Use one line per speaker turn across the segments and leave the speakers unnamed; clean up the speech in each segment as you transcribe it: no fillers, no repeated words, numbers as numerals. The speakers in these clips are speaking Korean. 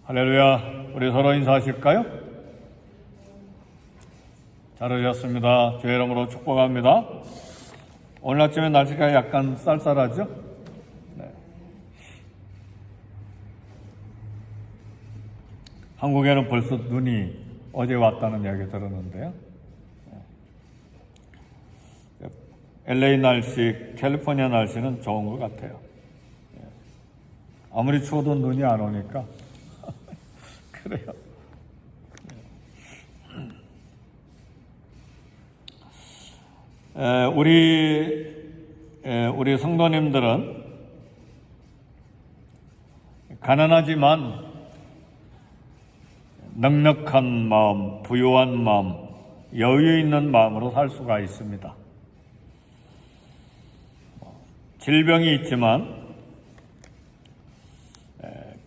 할렐루야. 우리 서로 인사하실까요? 잘 오셨습니다. 주의 이름으로 축복합니다. 오늘 아침에 날씨가 약간 쌀쌀하죠? 네. 한국에는 벌써 눈이 어제 왔다는 이야기 들었는데요. LA 날씨, 캘리포니아 날씨는 좋은 것 같아요. 아무리 추워도 눈이 안 오니까 그래요. 우리 성도님들은 가난하지만 넉넉한 마음, 부유한 마음, 여유 있는 마음으로 살 수가 있습니다. 질병이 있지만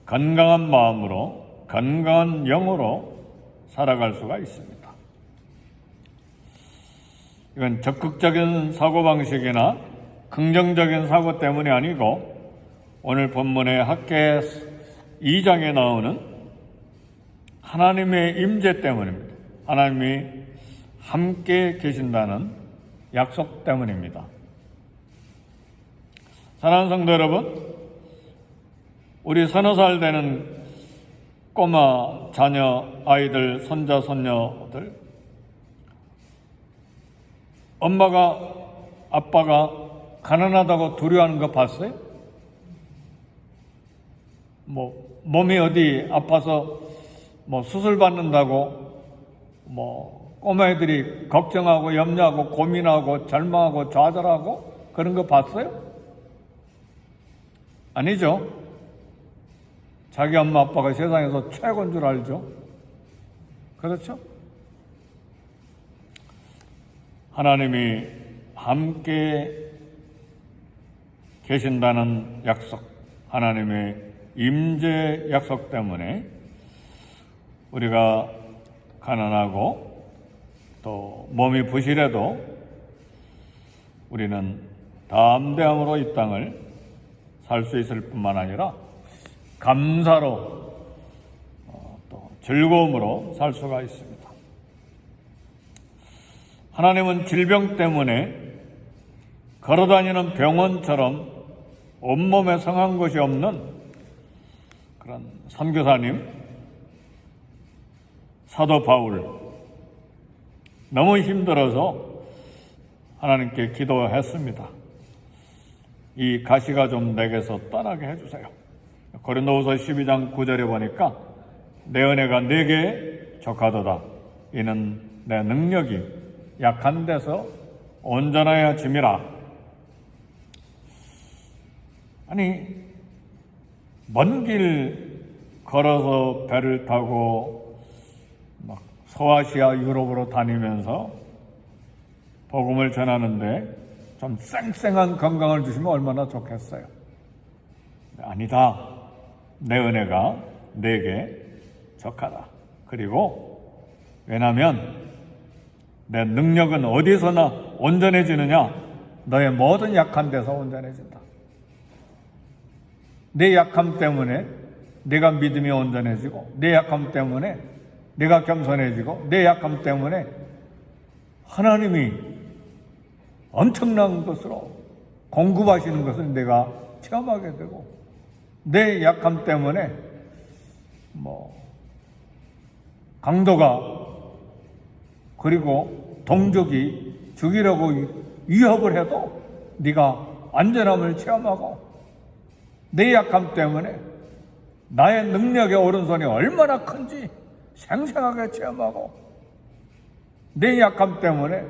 건강한 마음으로, 건강한 영으로 살아갈 수가 있습니다. 이건 적극적인 사고방식이나 긍정적인 사고 때문이 아니고 오늘 본문의 학개 2장에 나오는 하나님의 임재 때문입니다. 하나님이 함께 계신다는 약속 때문입니다. 사랑하는 성도 여러분, 우리 서너 살 되는 꼬마 자녀, 아이들, 손자, 손녀들, 엄마가, 아빠가 가난하다고 두려워하는 거 봤어요? 몸이 어디 아파서 수술 받는다고 꼬마애들이 걱정하고 염려하고 고민하고 절망하고 좌절하고 그런 거 봤어요? 아니죠. 자기 엄마 아빠가 세상에서 최고인 줄 알죠. 그렇죠? 하나님이 함께 계신다는 약속, 하나님의 임재 약속 때문에 우리가 가난하고 또 몸이 부실해도 우리는 담대함으로 이 땅을 살 수 있을 뿐만 아니라 감사로 또 즐거움으로 살 수가 있습니다. 하나님은 질병 때문에 걸어다니는 병원처럼 온몸에 성한 것이 없는 그런 선교사님, 사도 바울, 너무 힘들어서 하나님께 기도했습니다. 이 가시가 좀 내게서 떠나게 해주세요. 고린도후서 12장 9절에 보니까 내 은혜가 내게 족하도다. 이는 내 능력이 약한 데서 온전하여 짐이라. 아니, 먼 길 걸어서 배를 타고 소아시아 유럽으로 다니면서 복음을 전하는데 좀 쌩쌩한 건강을 주시면 얼마나 좋겠어요. 아니다. 내 은혜가 내게 족하다. 그리고 왜냐하면 내 능력은 어디서나 온전해지느냐? 너의 모든 약한 데서 온전해진다. 내 약함 때문에 내가 믿음이 온전해지고, 내 약함 때문에 내가 겸손해지고, 내 약함 때문에 하나님이 엄청난 것으로 공급하시는 것을 내가 체험하게 되고, 내 약함 때문에 강도가 그리고 동족이 죽이려고 위협을 해도 네가 안전함을 체험하고, 내 약함 때문에 나의 능력의 오른손이 얼마나 큰지 생생하게 체험하고, 내 약함 때문에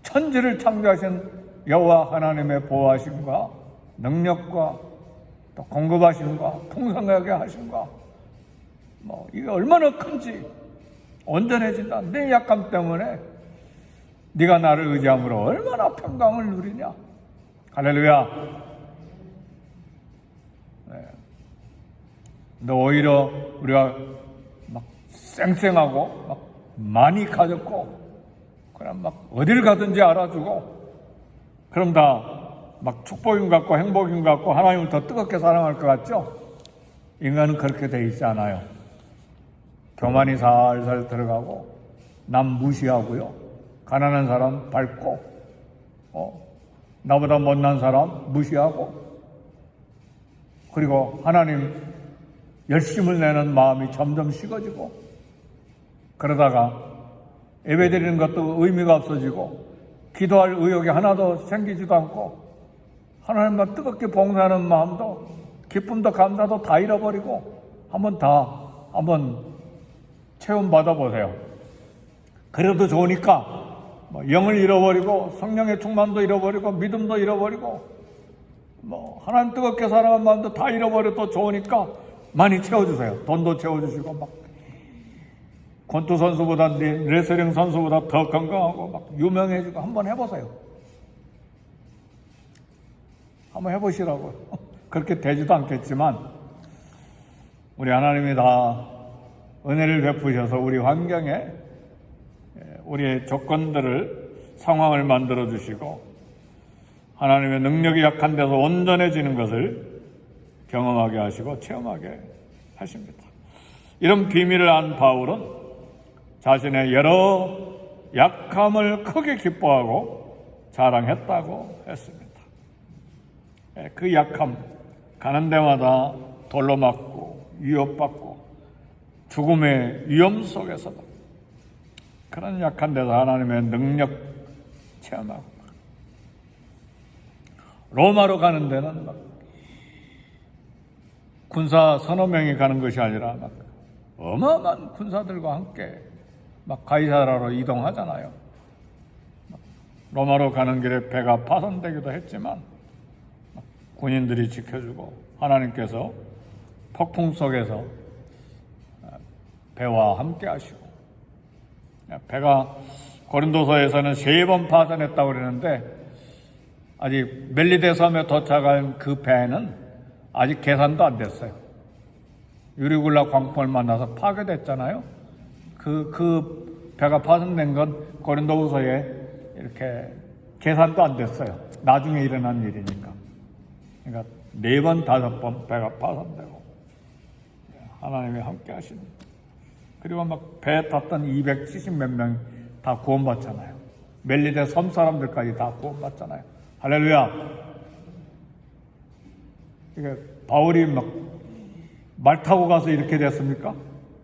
천지를 창조하신 여호와 하나님의 보호하심과 능력과 또 공급하심과 풍성하게 하심과 이게 얼마나 큰지 온전해진다. 내 약함 때문에 네가 나를 의지함으로 얼마나 평강을 누리냐. 할렐루야. 네. 근데 오히려 우리가 쌩쌩하고 많이 가졌고 그럼 어딜 가든지 알아주고 그럼 다 축복인 것 같고 행복인 것 같고 하나님을 더 뜨겁게 사랑할 것 같죠? 인간은 그렇게 돼 있지 않아요. 교만이 살살 들어가고 남 무시하고요. 가난한 사람 밟고 나보다 못난 사람 무시하고 그리고 하나님 열심을 내는 마음이 점점 식어지고 그러다가 예배드리는 것도 의미가 없어지고 기도할 의욕이 하나도 생기지도 않고 하나님만 뜨겁게 봉사하는 마음도 기쁨도 감사도 다 잃어버리고 한번 체험 받아보세요. 그래도 좋으니까 영을 잃어버리고 성령의 충만도 잃어버리고 믿음도 잃어버리고 하나님 뜨겁게 사랑하는 마음도 다 잃어버려도 좋으니까 많이 채워주세요. 돈도 채워주시고 권투 선수보다 레슬링 선수보다 더 건강하고 유명해지고 한번 해보세요. 한번 해보시라고요. 그렇게 되지도 않겠지만 우리 하나님이 다 은혜를 베푸셔서 우리 환경에 우리의 조건들을 상황을 만들어 주시고 하나님의 능력이 약한 데서 온전해지는 것을 경험하게 하시고 체험하게 하십니다. 이런 비밀을 안 바울은 자신의 여러 약함을 크게 기뻐하고 자랑했다고 했습니다. 그 약함, 가는 데마다 돌로 맞고 위협받고 죽음의 위험 속에서도 그런 약한 데서 하나님의 능력 체험하고 로마로 가는 데는 군사 서너 명이 가는 것이 아니라 어마어마한 군사들과 함께 가이사라로 이동하잖아요. 로마로 가는 길에 배가 파손되기도 했지만 군인들이 지켜주고 하나님께서 폭풍 속에서 배와 함께 하시고 배가 고린도서에서는 3번 파손했다고 그러는데 아직 멜리데 섬에 도착한 그 배는 아직 계산도 안 됐어요. 유리굴라 광풍을 만나서 파괴됐잖아요. 그 배가 파손된 건 고린도후서에 이렇게 계산도 안 됐어요. 나중에 일어난 일이니까. 그러니까 4번, 5번 배가 파손되고 하나님이 함께 하십니다. 그리고 배 탔던 270몇 명 다 구원받잖아요. 멜리데 섬 사람들까지 다 구원받잖아요. 할렐루야. 이게 바울이 말 타고 가서 이렇게 됐습니까?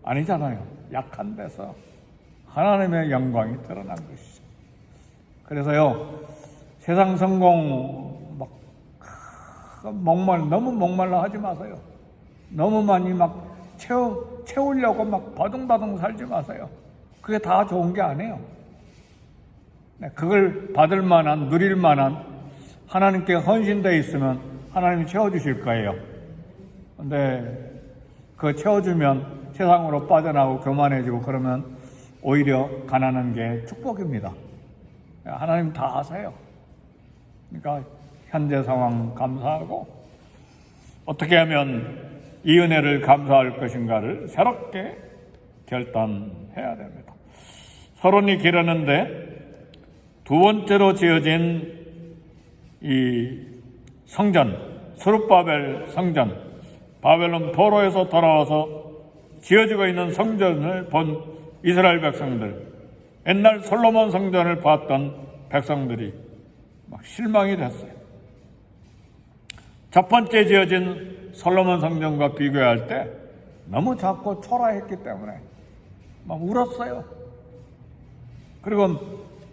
아니잖아요. 약한 데서 하나님의 영광이 드러난 것이죠. 그래서요, 세상 성공 너무 목말라 하지 마세요. 너무 많이 채우려고 바둥바둥 살지 마세요. 그게 다 좋은 게 아니에요. 그걸 받을 만한, 누릴 만한 하나님께 헌신되어 있으면 하나님이 채워주실 거예요. 근데 그거 채워주면 세상으로 빠져나오고 교만해지고 그러면 오히려 가난한 게 축복입니다. 하나님 다 아세요. 그러니까 현재 상황 감사하고 어떻게 하면 이 은혜를 감사할 것인가를 새롭게 결단해야 됩니다. 서론이 길었는데 두 번째로 지어진 이 성전, 스룹바벨 성전, 바벨론 포로에서 돌아와서 지어지고 있는 성전을 본 이스라엘 백성들, 옛날 솔로몬 성전을 봤던 백성들이 실망이 됐어요. 첫 번째 지어진 솔로몬 성전과 비교할 때 너무 작고 초라했기 때문에 울었어요. 그리고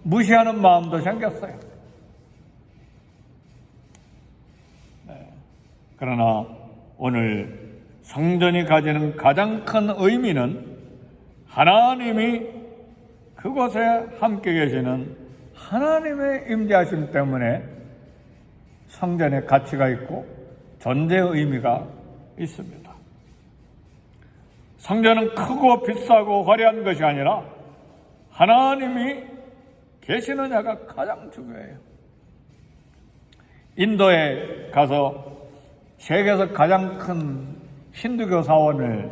무시하는 마음도 생겼어요. 그러나 오늘 성전이 가지는 가장 큰 의미는 하나님이 그곳에 함께 계시는 하나님의 임재하심 때문에 성전에 가치가 있고 존재의 의미가 있습니다. 성전은 크고 비싸고 화려한 것이 아니라 하나님이 계시느냐가 가장 중요해요. 인도에 가서 세계에서 가장 큰 힌두교 사원을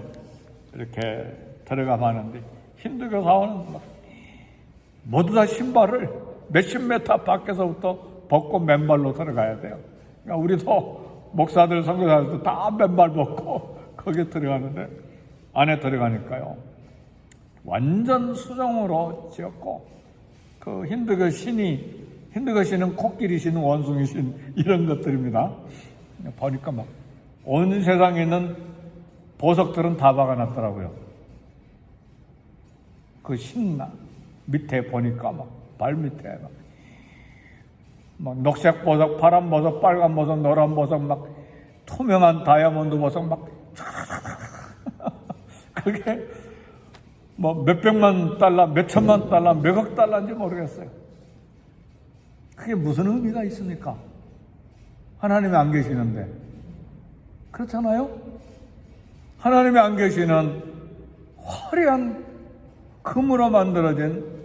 이렇게 들어가 봤는데 힌두교 사원은 모두 다 신발을 몇십 메타 밖에서부터 벗고 맨발로 들어가야 돼요. 그러니까 우리도 목사들, 선교사들도 다 맨발 벗고 거기에 들어가는데 안에 들어가니까요 완전 수정으로 지었고 그 힌두교 신은 코끼리 신, 원숭이 신 이런 것들입니다. 보니까 막 온 세상에 있는 보석들은 다 박아놨더라고요. 그 신 밑에 보니까 막 발 밑에 막 녹색 보석, 파란 보석, 빨간 보석, 노란 보석, 막 투명한 다이아몬드 보석 막 그게 뭐 몇백만 달러, 몇천만 달러, 몇억 달러인지 모르겠어요. 그게 무슨 의미가 있습니까? 하나님이 안 계시는데. 그렇잖아요? 하나님이 안 계시는 화려한 금으로 만들어진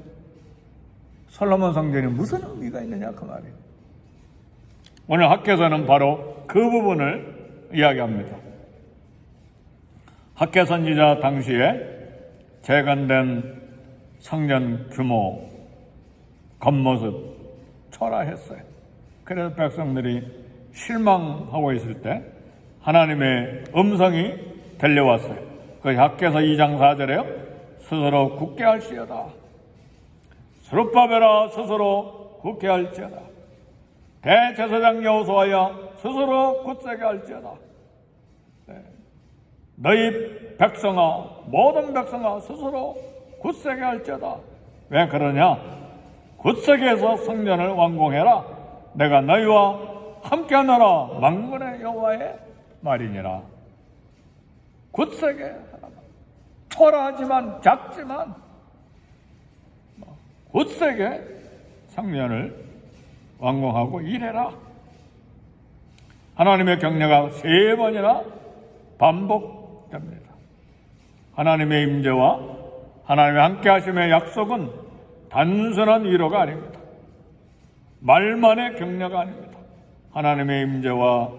솔로몬 성전이 무슨 의미가 있느냐 그 말이에요. 오늘 학개서는 바로 그 부분을 이야기합니다. 학개 선지자 당시에 재건된 성전 규모, 겉모습 초라했어요. 그래서 백성들이 실망하고 있을 때 하나님의 음성이 들려왔어요. 그 학개서 2장 4절에요. 스스로 굳게 할지어다. 스룹바벨아 스스로 굳게 할지어다. 대제사장 여호수아야 스스로 굳세게 할지어다. 너희 백성아, 모든 백성아 스스로 굳세게 할지어다. 왜 그러냐? 굳세게 해서 성전을 완공해라. 내가 너희와 함께하노라. 만군의 여호와의 말이니라. 굳세게 하라. 초라하지만 작지만 굳세게 성전을 완공하고 일해라. 하나님의 격려가 3번이나 반복됩니다. 하나님의 임재와 하나님의 함께 하심의 약속은 단순한 위로가 아닙니다. 말만의 격려가 아닙니다. 하나님의 임재와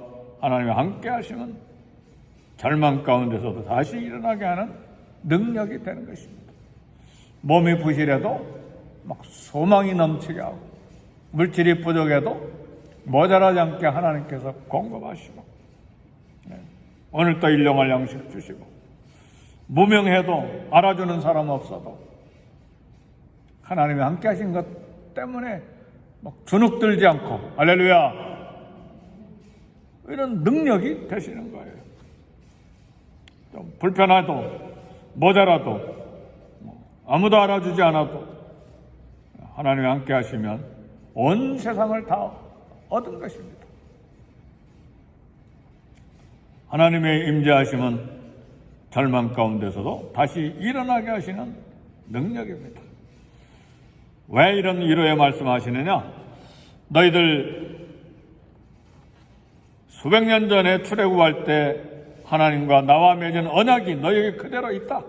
하나님의 함께 하심은 절망 가운데서도 다시 일어나게 하는 능력이 되는 것입니다. 몸이 부실해도 막 소망이 넘치게 하고 물질이 부족해도 모자라지 않게 하나님께서 공급하시고 오늘 또 일용할 양식 주시고 무명해도 알아주는 사람 없어도 하나님이 함께 하신 것 때문에 막 주눅들지 않고 할렐루야 이런 능력이 되시는 거예요. 좀 불편해도 모자라도 아무도 알아주지 않아도 하나님이 함께 하시면 온 세상을 다 얻은 것입니다. 하나님의 임재하심은 절망 가운데서도 다시 일어나게 하시는 능력입니다. 왜 이런 위로의 말씀하시느냐? 너희들 수백 년 전에 출애굽할 때 하나님과 나와 맺은 언약이 너희에게 그대로 있다.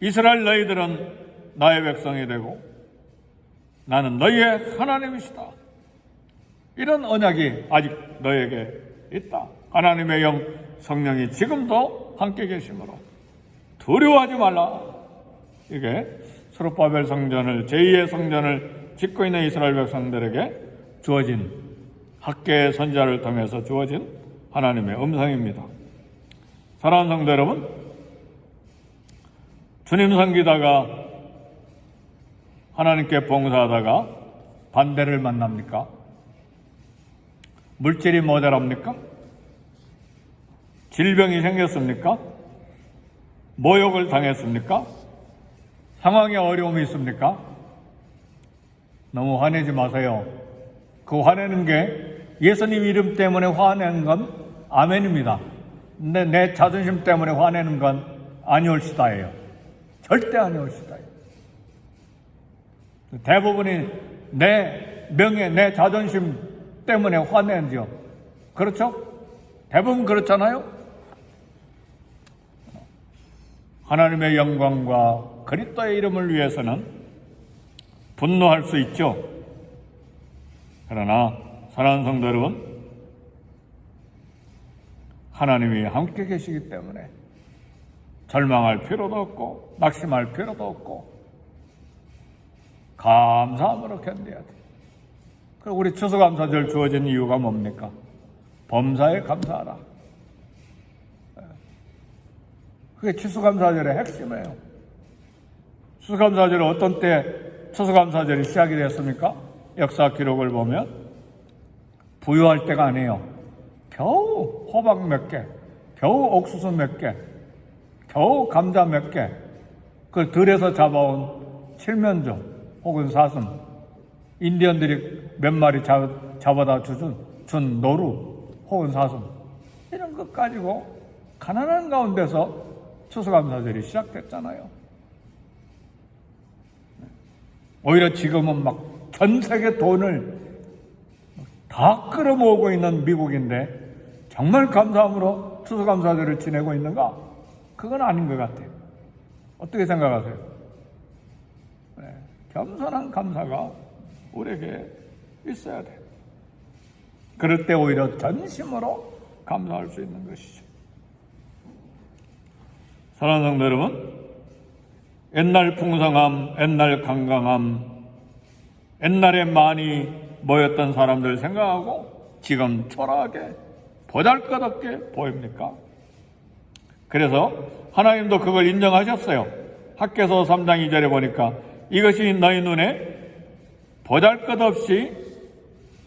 이스라엘 너희들은 나의 백성이 되고 나는 너희의 하나님이시다. 이런 언약이 아직 너희에게 있다. 하나님의 영 성령이 지금도 함께 계시므로 두려워하지 말라. 이게 스룹바벨 성전을 제2의 성전을 짓고 있는 이스라엘 백성들에게 주어진 학개의 선지자를 통해서 주어진 하나님의 음성입니다. 사랑하는 성도 여러분, 주님 섬기다가 하나님께 봉사하다가 반대를 만납니까? 물질이 모자랍니까? 질병이 생겼습니까? 모욕을 당했습니까? 상황에 어려움이 있습니까? 너무 화내지 마세요. 그 화내는 게 예수님 이름 때문에 화내는 건 아멘입니다. 근데 내 자존심 때문에 화내는 건 아니올시다예요. 절대 아니올시다예요. 대부분이 내 명예, 내 자존심 때문에 화내죠. 그렇죠? 대부분 그렇잖아요? 하나님의 영광과 그리스도의 이름을 위해서는 분노할 수 있죠. 그러나 사랑하는 성도 여러분, 하나님이 함께 계시기 때문에 절망할 필요도 없고 낙심할 필요도 없고 감사함으로 견뎌야 돼요. 그리고 우리 추수감사절 주어진 이유가 뭡니까? 범사에 감사하라. 그게 추수감사절의 핵심이에요. 추수감사절은 어떤 때 추수감사절이 시작이 됐습니까? 역사 기록을 보면 부유할 때가 아니에요. 겨우 호박 몇 개, 겨우 옥수수 몇 개, 겨우 감자 몇 개, 그 들에서 잡아온 칠면조 혹은 사슴, 인디언들이 몇 마리 잡아다 준 노루 혹은 사슴, 이런 것 가지고 가난한 가운데서 추수감사절이 시작됐잖아요. 오히려 지금은 막 전 세계 돈을 다 끌어모으고 있는 미국인데 정말 감사함으로 추수감사절을 지내고 있는가? 그건 아닌 것 같아요. 어떻게 생각하세요? 네, 겸손한 감사가 우리에게 있어야 돼요. 그럴 때 오히려 전심으로 감사할 수 있는 것이죠. 사랑하는 성도 여러분, 옛날 풍성함, 옛날 강강함, 옛날에 많이 모였던 사람들 생각하고 지금 초라하게 보잘것없게 보입니까? 그래서 하나님도 그걸 인정하셨어요. 학개서 3장 2절에 보니까 이것이 너희 눈에 보잘것없이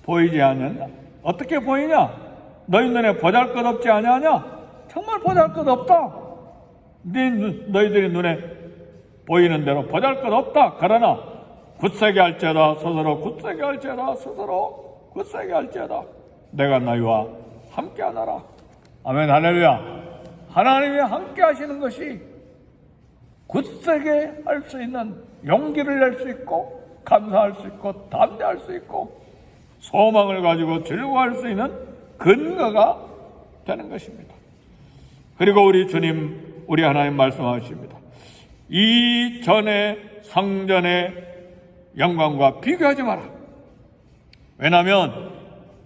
보이지 않느냐? 어떻게 보이냐? 너희 눈에 보잘것없지 아니하냐? 정말 보잘것없다. 너희들이 눈에 보이는 대로 보잘것없다. 그러나 굳세게 할지어다 스스로 굳세게 할지어다 스스로 굳세게 할지어다 내가 너희와 함께하노라. 아멘 할렐루야. 하나님이 함께 하시는 것이 굳세게 할 수 있는 용기를 낼 수 있고 감사할 수 있고 담대할 수 있고 소망을 가지고 즐거워할 수 있는 근거가 되는 것입니다. 그리고 우리 주님, 우리 하나님 말씀하십니다. 이전의 성전의 영광과 비교하지 마라. 왜냐하면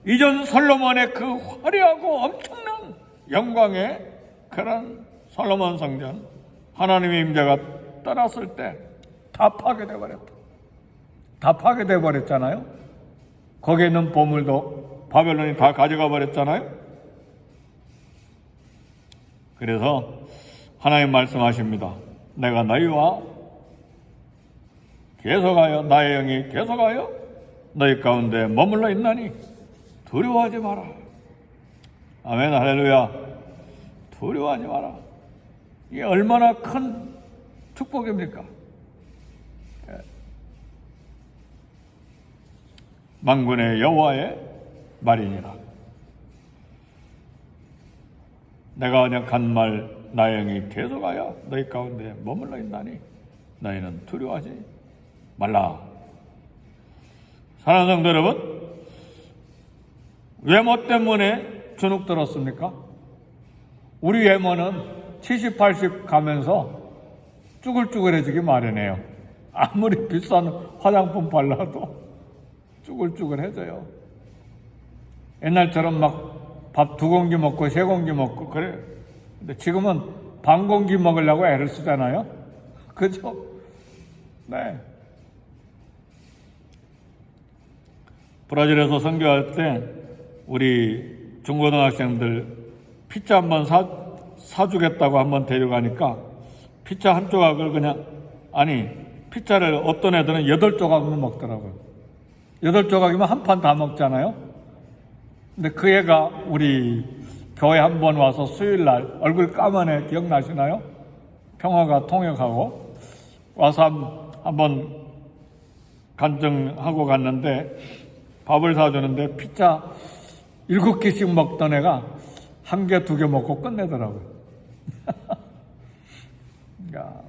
이전 솔로몬의 그 화려하고 엄청난 영광의 그런 솔로몬 성전, 하나님의 임재가 떠났을 때 다 파괴돼 버렸다. 다 파괴돼 버렸잖아요. 거기에 있는 보물도 바벨론이 다 가져가 버렸잖아요. 그래서 하나님 말씀하십니다. 내가 너희와 계속하여 나의 영이 계속하여 너희 가운데 머물러 있나니 두려워하지 마라. 아멘 할렐루야. 두려워하지 마라. 이게 얼마나 큰 축복입니까? 만군의 여호와의 말이니라. 내가 언약한 말 나의 영이 계속하여 너희 가운데 머물러 있나니 너희는 두려워하지 말라. 사랑하는 성도 여러분, 외모 때문에 주눅 들었습니까? 우리 외모는 70, 80 가면서 쭈글쭈글해지기 마련해요. 아무리 비싼 화장품 발라도 쭈글쭈글해져요. 옛날처럼 막 밥 2공기 먹고 3공기 먹고 그래. 근데 지금은 반 공기 먹으려고 애를 쓰잖아요. 그죠? 네. 브라질에서 선교할 때 우리 중고등학생들 피자 한번 사주겠다고 한번 데려가니까 피자 한 조각을 그냥, 아니 피자를 어떤 애들은 8조각만 먹더라고요. 8조각이면 한 판 다 먹잖아요. 근데 그 애가 우리 교회 한번 와서 수요일날 얼굴 까만 애 기억나시나요? 평화가 통역하고 와서 한번 간증하고 갔는데 밥을 사주는데 피자 7개씩 먹던 애가 1개, 2개 먹고 끝내더라고요. 그러니까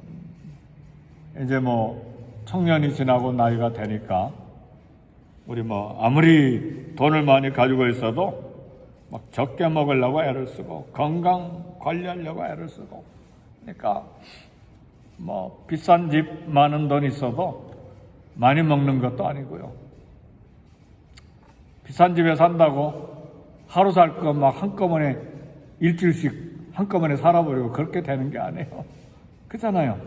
이제 청년이 지나고 나이가 되니까 우리 아무리 돈을 많이 가지고 있어도 막 적게 먹으려고 애를 쓰고 건강 관리하려고 애를 쓰고, 그러니까 비싼 집 많은 돈 있어도 많이 먹는 것도 아니고요. 비싼 집에 산다고 하루 살 거 막 한꺼번에 일주일씩 한꺼번에 살아버리고 그렇게 되는 게 아니에요. 그렇잖아요.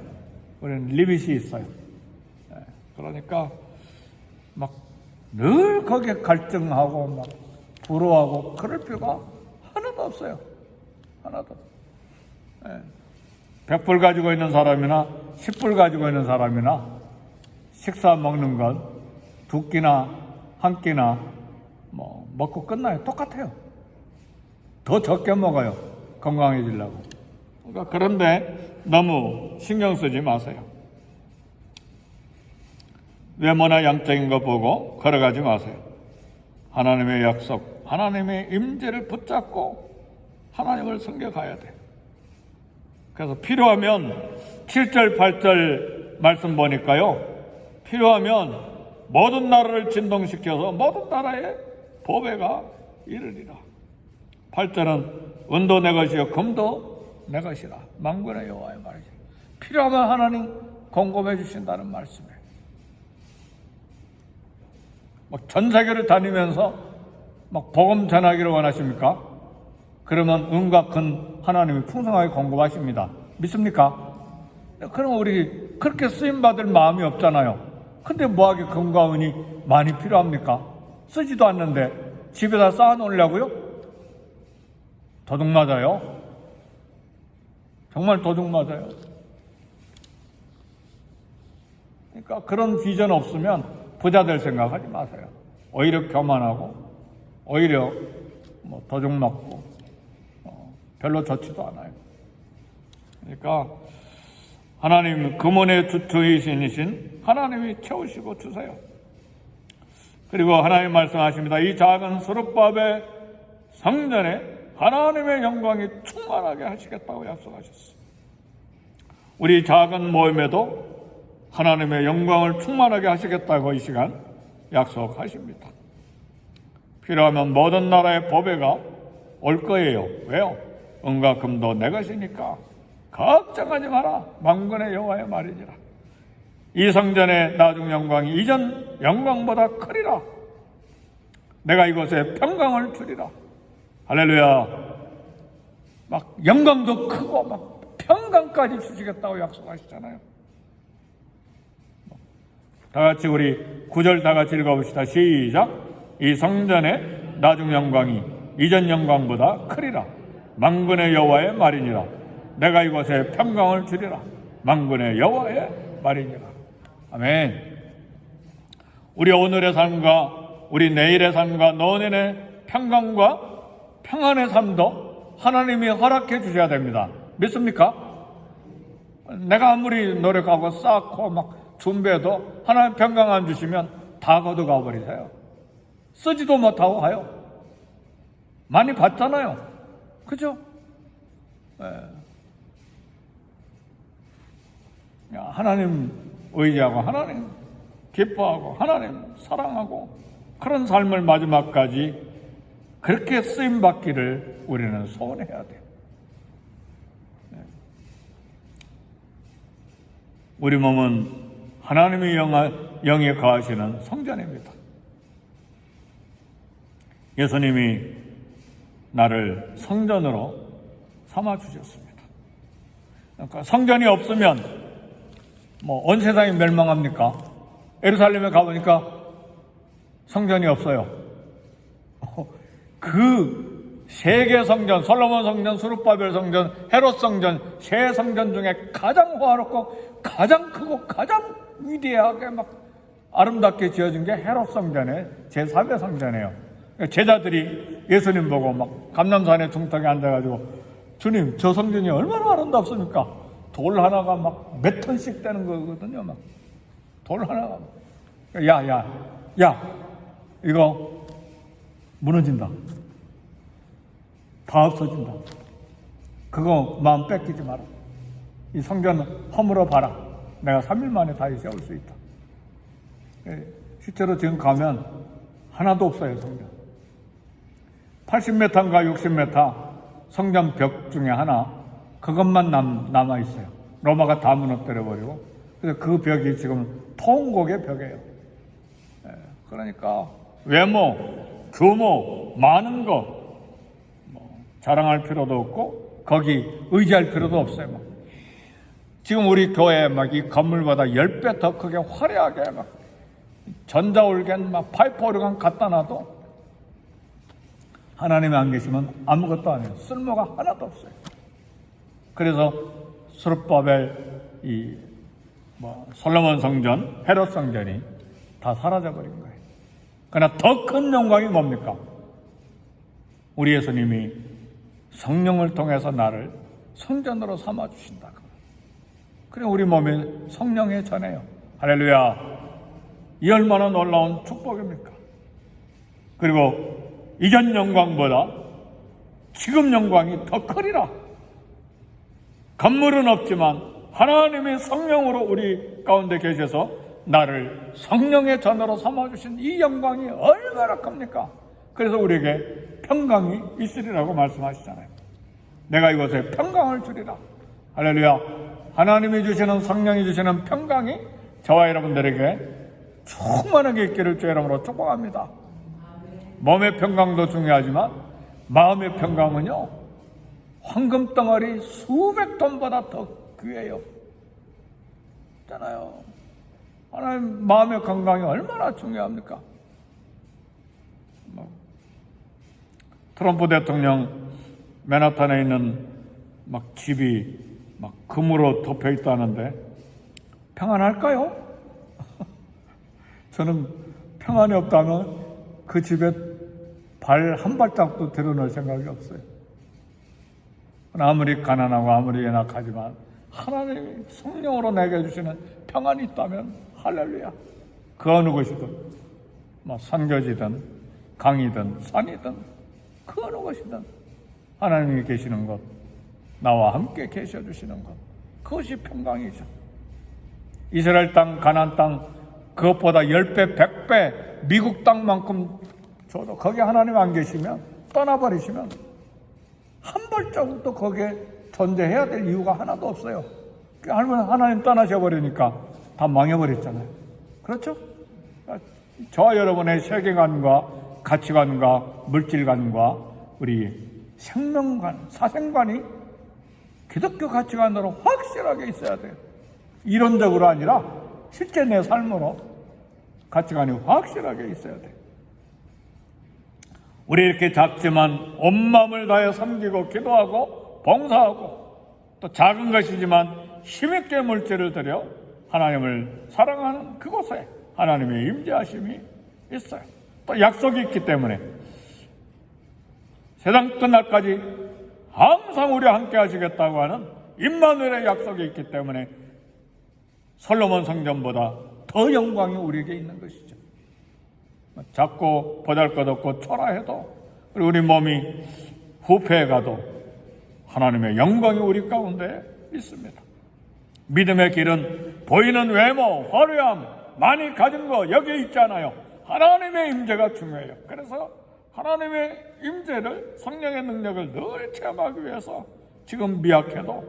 우리는 리밋이 있어요. 그러니까 늘 거기에 갈증하고 부러워하고 그럴 필요가 하나도 없어요. 하나도. 100불 가지고 있는 사람이나 10불 가지고 있는 사람이나 식사 먹는 건 두 끼나 한 끼나 먹고 끝나요. 똑같아요. 더 적게 먹어요. 건강해지려고. 그러니까 그런데 너무 신경 쓰지 마세요. 외모나 양적인 거 보고 걸어가지 마세요. 하나님의 약속, 하나님의 임재를 붙잡고 하나님을 섬겨가야 돼. 그래서 필요하면 7절, 8절 말씀 보니까요. 필요하면 모든 나라를 진동시켜서 모든 나라에 보배가 이르리라. 8절은 은도 내 것이요 금도 내 것이라. 만군의 여호와의 말이죠. 필요하면 하나님 공급해 주신다는 말씀이에요. 전 세계를 다니면서 복음 전하기를 원하십니까? 그러면 은과 금 하나님이 풍성하게 공급하십니다. 믿습니까? 그럼 우리 그렇게 쓰임받을 마음이 없잖아요. 근데 뭐하게 금과 은이 많이 필요합니까? 쓰지도 않는데 집에다 쌓아놓으려고요? 도둑 맞아요. 정말 도둑 맞아요. 그러니까 그런 비전 없으면 부자 될 생각하지 마세요. 오히려 교만하고 오히려 도둑 맞고 별로 좋지도 않아요. 그러니까 하나님 금원의 주이신 하나님이 채우시고 주세요. 그리고 하나님 말씀하십니다. 이 작은 수룹밥의 성전에 하나님의 영광이 충만하게 하시겠다고 약속하셨어요. 우리 작은 모임에도 하나님의 영광을 충만하게 하시겠다고 이 시간 약속하십니다. 필요하면 모든 나라의 보배가 올 거예요. 왜요? 은과 금도 내 것이니까 걱정하지 마라. 만군의 여호와의 말이니라. 이 성전의 나중 영광이 이전 영광보다 크리라. 내가 이곳에 평강을 주리라. 할렐루야. 영광도 크고 평강까지 주시겠다고 약속하시잖아요. 다 같이 우리 9절 다 같이 읽어봅시다. 시작. 이 성전의 나중 영광이 이전 영광보다 크리라. 만군의 여호와의 말이니라. 내가 이곳에 평강을 주리라. 만군의 여호와의 말이니라. 아멘. 우리 오늘의 삶과 우리 내일의 삶과 노년의 평강과 평안의 삶도 하나님이 허락해 주셔야 됩니다. 믿습니까? 내가 아무리 노력하고 쌓고 준비해도 하나님 평강 안 주시면 다 걷어가 버리세요. 쓰지도 못하고 가요. 많이 받잖아요. 그죠? 하나님 의지하고 하나님 기뻐하고 하나님 사랑하고 그런 삶을 마지막까지 그렇게 쓰임받기를 우리는 소원해야 돼요. 우리 몸은 하나님의 영에 거하시는 성전입니다. 예수님이 나를 성전으로 삼아주셨습니다. 그러니까 성전이 없으면 온 세상이 멸망합니까? 예루살렘에 가보니까 성전이 없어요. 그 세계 성전, 솔로몬 성전, 수룹바벨 성전, 헤롯 성전, 세 성전 중에 가장 화롭고 가장 크고 가장 위대하게 아름답게 지어진 게 헤롯 성전의 제3의 성전이에요. 제자들이 예수님 보고 감람산에 중턱에 앉아가지고 주님, 저 성전이 얼마나 아름답습니까? 돌 하나가 몇 톤씩 되는 거거든요. 돌 하나가. 야, 이거 무너진다. 다 없어진다. 그거 마음 뺏기지 마라. 이 성전 허물어 봐라. 내가 3일 만에 다시 세울 수 있다. 실제로 지금 가면 하나도 없어요, 성전. 80m인가 60m 성전 벽 중에 하나, 그것만 남아있어요. 로마가 다 무너뜨려버리고. 그래서 그 벽이 지금 통곡의 벽이에요. 그러니까 외모, 규모, 많은 거 자랑할 필요도 없고 거기 의지할 필요도 없어요. 지금 우리 교회 이 건물보다 10배 더 크게 화려하게 전자올겐 파이프 오르간 갖다 놔도 하나님이 안 계시면 아무것도 안 해요. 쓸모가 하나도 없어요. 그래서 스룹바벨 솔로몬 성전, 헤롯 성전이 다 사라져버린 거예요. 그러나 더 큰 영광이 뭡니까? 우리 예수님이 성령을 통해서 나를 성전으로 삼아주신다. 그래 우리 몸이 성령에 전해요. 할렐루야. 이 얼마나 놀라운 축복입니까? 그리고 이전 영광보다 지금 영광이 더 크리라. 건물은 없지만 하나님의 성령으로 우리 가운데 계셔서 나를 성령의 전으로 삼아주신 이 영광이 얼마나 큽니까? 그래서 우리에게 평강이 있으리라고 말씀하시잖아요. 내가 이곳에 평강을 주리라. 할렐루야. 하나님이 주시는 성령이 주시는 평강이 저와 여러분들에게 충만하게 있기를 주의 이름으로 축복합니다. 몸의 평강도 중요하지만 마음의 평강은요, 황금 덩어리 수백 톤보다 더 귀해요. 있잖아요. 하나님 마음의 건강이 얼마나 중요합니까? 트럼프 대통령 맨하탄에 있는 집이 금으로 덮여 있다는데 평안할까요? 저는 평안이 없다면 그 집에 발 한 발짝도 들여놓을 생각이 없어요. 아무리 가난하고 아무리 연약하지만 하나님이 성령으로 내게 주시는 평안이 있다면 할렐루야. 그 어느 곳이든 산교지든 강이든 산이든 그 어느 곳이든 하나님이 계시는 것, 나와 함께 계셔주시는 것, 그것이 평강이죠. 이스라엘 땅, 가나안 땅 그것보다 10배, 100배 미국 땅만큼 줘도 거기에 하나님 안 계시면, 떠나버리시면 한 발자국도 거기에 존재해야 될 이유가 하나도 없어요. 하나님 떠나셔버리니까 다 망해버렸잖아요. 그렇죠? 저와 여러분의 세계관과 가치관과 물질관과 우리 생명관, 사생관이 기독교 가치관으로 확실하게 있어야 돼요. 이론적으로 아니라 실제 내 삶으로 가치관이 확실하게 있어야 돼요. 우리 이렇게 작지만 온 마음을 다해 섬기고 기도하고 봉사하고 또 작은 것이지만 힘있게 물질을 들여 하나님을 사랑하는 그곳에 하나님의 임재하심이 있어요. 또 약속이 있기 때문에 세상 끝날까지 항상 우리와 함께 하시겠다고 하는 임마누엘의 약속이 있기 때문에 솔로몬 성전보다 더 영광이 우리에게 있는 것이죠. 작고 보잘것없고 초라해도 그리고 우리 몸이 후패해 가도 하나님의 영광이 우리 가운데 있습니다. 믿음의 길은 보이는 외모, 화려함, 많이 가진 거 여기에 있잖아요. 하나님의 임재가 중요해요. 그래서 하나님의 임재를, 성령의 능력을 늘 체험하기 위해서 지금 미약해도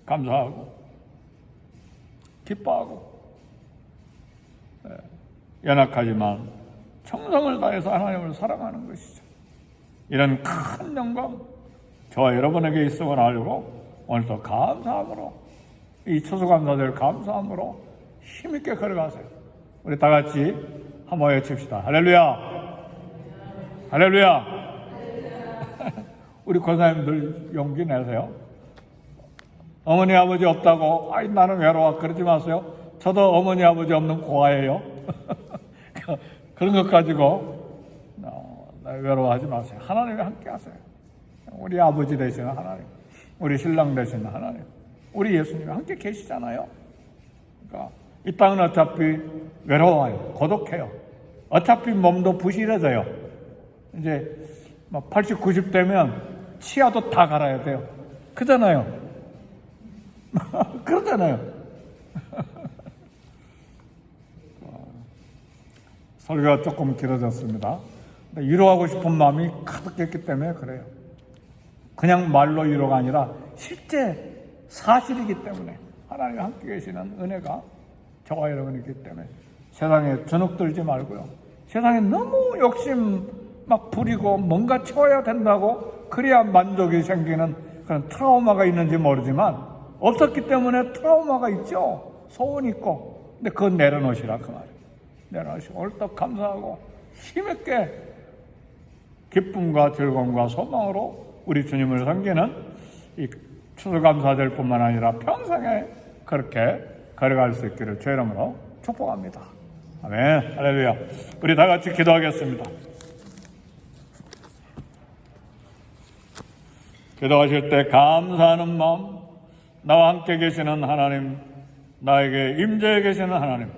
감사하고 기뻐하고 연약하지만 정성을 다해서 하나님을 사랑하는 것이죠. 이런 큰 영광 저와 여러분에게 있음을 알고 오늘도 감사함으로, 이 추수감사절 감사함으로 힘있게 걸어가세요. 우리 다 같이 한번 외칩시다. 할렐루야, 할렐루야. 우리 권사님들 용기 내세요. 어머니 아버지 없다고 나는 외로워 그러지 마세요. 저도 어머니 아버지 없는 고아예요. 그런 것 가지고 외로워하지 마세요. 하나님이 함께 하세요. 우리 아버지 되시는 하나님, 우리 신랑 되시는 하나님, 우리 예수님이 함께 계시잖아요. 그러니까 이 땅은 어차피 외로워요. 고독해요. 어차피 몸도 부실해져요. 이제 80, 90 되면 치아도 다 갈아야 돼요. 그잖아요. 그러잖아요. 설교가 조금 길어졌습니다. 위로하고 싶은 마음이 가득했기 때문에 그래요. 그냥 말로 위로가 아니라 실제 사실이기 때문에 하나님과 함께 계시는 은혜가 저와 여러분이기 때문에 세상에 주눅들지 말고요. 세상에 너무 욕심 막 부리고 뭔가 채워야 된다고 그래야 만족이 생기는 그런 트라우마가 있는지 모르지만 없었기 때문에 트라우마가 있죠. 소원 있고. 근데 그건 내려놓으시라 그 말이에요. 내려놓으시고 오늘 또 감사하고 힘있게 기쁨과 즐거움과 소망으로 우리 주님을 섬기는 이 추수감사절 뿐만 아니라 평생에 그렇게 걸어갈 수 있기를 주의 이름으로 축복합니다. 아멘. 할렐루야. 우리 다 같이 기도하겠습니다. 기도하실 때 감사하는 마음, 나와 함께 계시는 하나님, 나에게 임재해 계시는 하나님,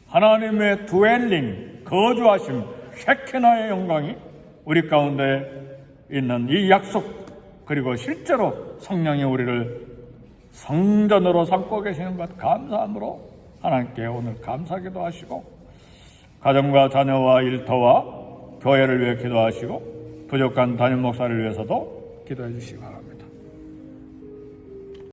하나님의 드웰링, 거주하심, 셰키나의 영광이 우리 가운데 있는 이 약속, 그리고 실제로 성령이 우리를 성전으로 삼고 계시는 것 감사함으로 하나님께 오늘 감사기도 하시고, 가정과 자녀와 일터와 교회를 위해 기도하시고 부족한 담임 목사를 위해서도 기도해 주시기 바랍니다.